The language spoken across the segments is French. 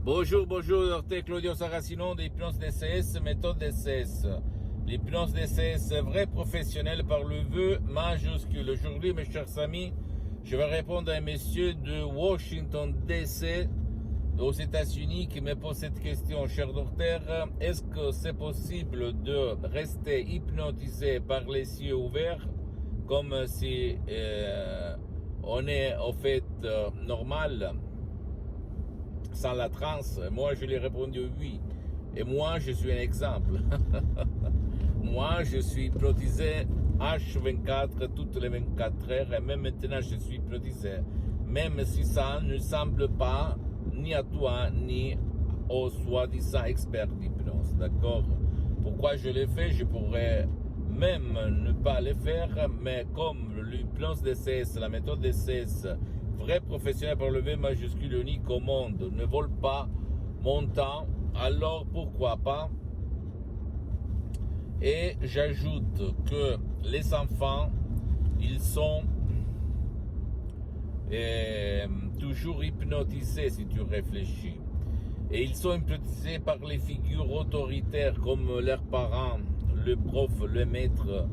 Bonjour, docteur Claudio Saracino de l'hypnose DCS, méthode DCS. L'hypnose DCS, vrai professionnel par le vœu majuscule. Aujourd'hui, mes chers amis, je vais répondre à un monsieur de Washington DC, aux États-Unis, qui me pose cette question. Cher docteur, est-ce que c'est possible de rester hypnotisé par les yeux ouverts, comme si on est au fait normal, sans la transe? Moi, je lui ai répondu oui. Et moi, je suis un exemple. Moi, je suis hypnotisé H24 toutes les 24 heures, et même maintenant, je suis hypnotisé. Même si ça ne semble pas ni à toi, ni au soi-disant expert d'hypnose. D'accord? Pourquoi je l'ai fait? Je pourrais même ne pas le faire, mais comme l'hypnose DCS, la méthode DCS, vrai professionnel par le V majuscule unique au monde, ne vole pas mon temps, alors pourquoi pas? Et j'ajoute que les enfants, ils sont toujours hypnotisés si tu réfléchis. Et ils sont hypnotisés par les figures autoritaires comme leurs parents, le prof, le maître,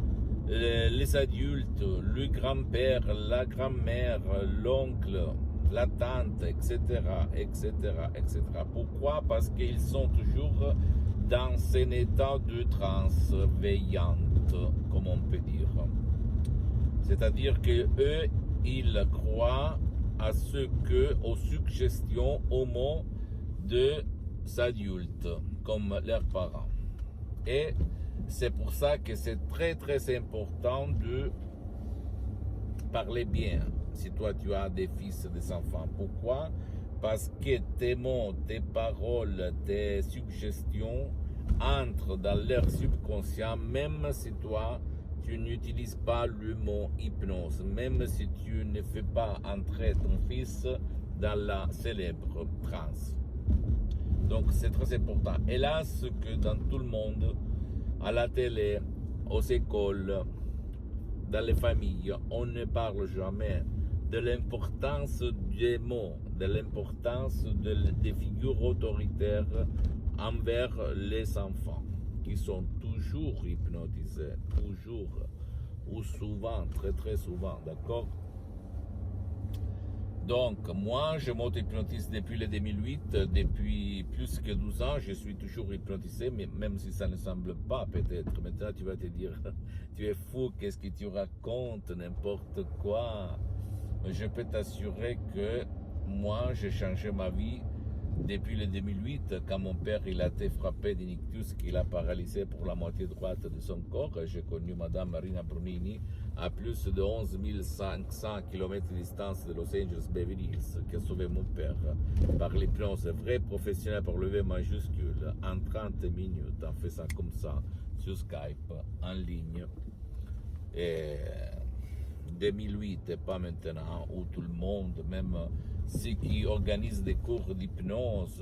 les adultes, le grand-père, la grand-mère, l'oncle, la tante, etc., etc., etc. Pourquoi? Parce qu'ils sont toujours dans un état de transe veillante, comme on peut dire. C'est-à-dire que eux, ils croient à aux suggestions, aux mots des adultes, comme leurs parents. Et c'est pour ça que c'est très très important de parler bien si toi tu as des fils, des enfants. Pourquoi? Parce que tes mots, tes paroles, tes suggestions entrent dans leur subconscient, même si toi tu n'utilises pas le mot hypnose, même si tu ne fais pas entrer ton fils dans la célèbre transe. Donc c'est très important. Hélas que dans tout le monde, à la télé, aux écoles, dans les familles, on ne parle jamais de l'importance des mots, de l'importance des figures autoritaires envers les enfants, qui sont toujours hypnotisés, toujours, ou souvent, très très souvent, d'accord? Donc, moi, je m'auto-hypnotise depuis le 2008, depuis plus que 12 ans, je suis toujours hypnotisé, mais même si ça ne semble pas, peut-être. Maintenant, tu vas te dire, tu es fou, qu'est-ce que tu racontes, n'importe quoi. Je peux t'assurer que moi, j'ai changé ma vie depuis le 2008, quand mon père il a été frappé d'un ictus qui l'a paralysé pour la moitié droite de son corps. J'ai connu Madame Marina Brunini à plus de 11 500 km de distance de Los Angeles Beverly Hills, qui a sauvé mon père par l'hypnose vrai professionnel par le V majuscule en 30 minutes, en faisant comme ça sur Skype, en ligne. Et 2008 et pas maintenant, où tout le monde, même ceux qui organisent des cours d'hypnose,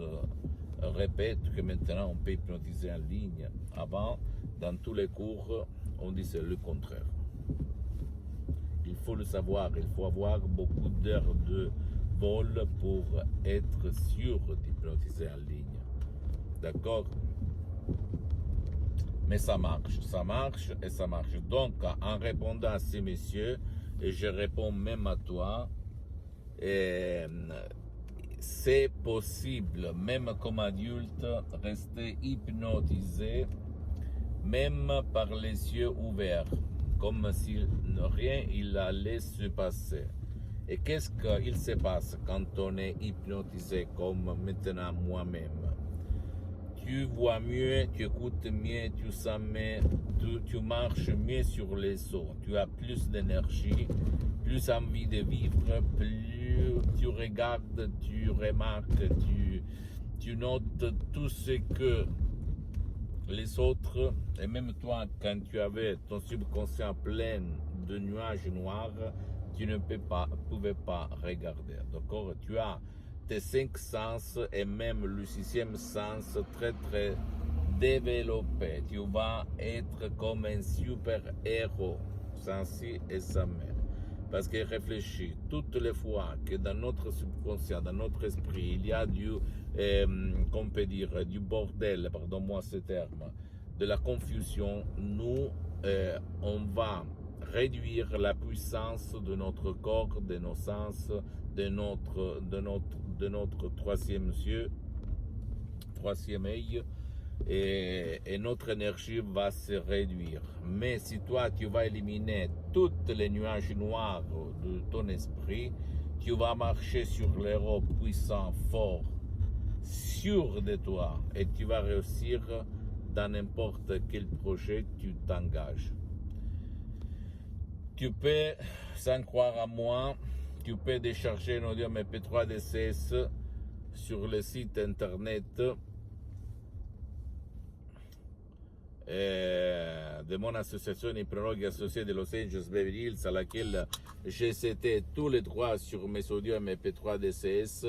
répètent que maintenant on peut hypnotiser en ligne. Avant, dans tous les cours, on disait le contraire. Il faut le savoir, il faut avoir beaucoup d'heures de vol pour être sûr d'hypnotiser en ligne. D'accord? Mais ça marche et ça marche. Donc, en répondant à ces messieurs, et je réponds même à toi, c'est possible, même comme adulte, rester hypnotisé, même par les yeux ouverts, comme si rien il allait se passer. Et qu'est-ce qu'il se passe quand on est hypnotisé, comme maintenant moi-même? Tu vois mieux, tu écoutes mieux, tu sens mieux, tu marches mieux sur les eaux, tu as plus d'énergie, plus envie de vivre, plus tu regardes, tu remarques, tu notes tout ce que les autres, et même toi, quand tu avais ton subconscient plein de nuages noirs, tu ne pouvais pas regarder. D'accord? Tu as tes 5 sens et même le 6e sens très très développé. Tu vas être comme un super héros, sans si et sans mais. Parce que réfléchis, toutes les fois que dans notre subconscient, dans notre esprit, il y a qu'on peut dire, du bordel, pardonne-moi ce terme, de la confusion, nous, on va réduire la puissance de notre corps, de nos sens, de notre troisième yeux, troisième œil, et notre énergie va se réduire. Mais si toi, tu vas éliminer toutes les nuages noirs de ton esprit, tu vas marcher sur l'héros puissant, fort, sûr de toi, et tu vas réussir dans n'importe quel projet tu t'engages. Tu peux, sans croire à moi, tu peux décharger un audio MP3 DCS sur le site internet de mon association hypnologue associée de Los Angeles Beverly Hills, à laquelle j'ai cédé tous les droits sur mes audios MP3 DCS,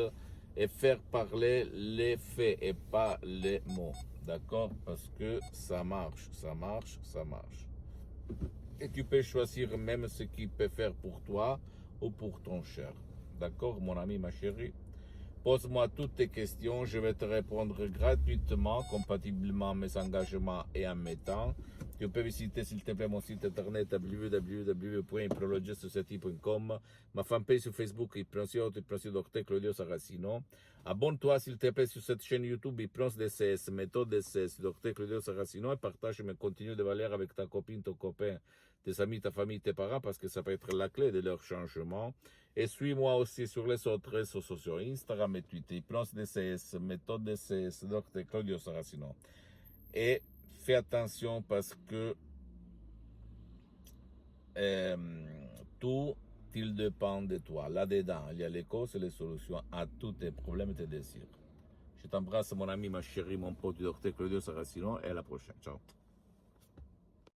et faire parler les faits et pas les mots. D'accord? Parce que ça marche, ça marche, ça marche. Et tu peux choisir même ce qu'il peut faire pour toi ou pour ton cher. D'accord, mon ami, ma chérie? Pose-moi toutes tes questions, je vais te répondre gratuitement, compatiblement à mes engagements et à mes temps. Tu peux visiter s'il te plaît mon site internet www.hypnologistsociety.com, ma fanpage sur Facebook, Hypnosio Dr Claudio Saracino. Abonne-toi s'il te plaît sur cette chaîne YouTube Hypnose DCS, méthode DCS, Dr Claudio Saracino, et partage mes contenus de valeur avec ta copine, ton copain, tes amis, ta famille, tes parents, parce que ça peut être la clé de leur changement. Et suis-moi aussi sur les autres réseaux sociaux, Instagram et Twitter, Hypnose DCS, méthode DCS, Dr Claudio Saracino. Et fais attention parce que tout il dépend de toi. Là-dedans, il y a les causes et les solutions à tous tes problèmes et tes désirs. Je t'embrasse, mon ami, ma chérie, mon pote, Dr Claudio Saracino, et à la prochaine. Ciao.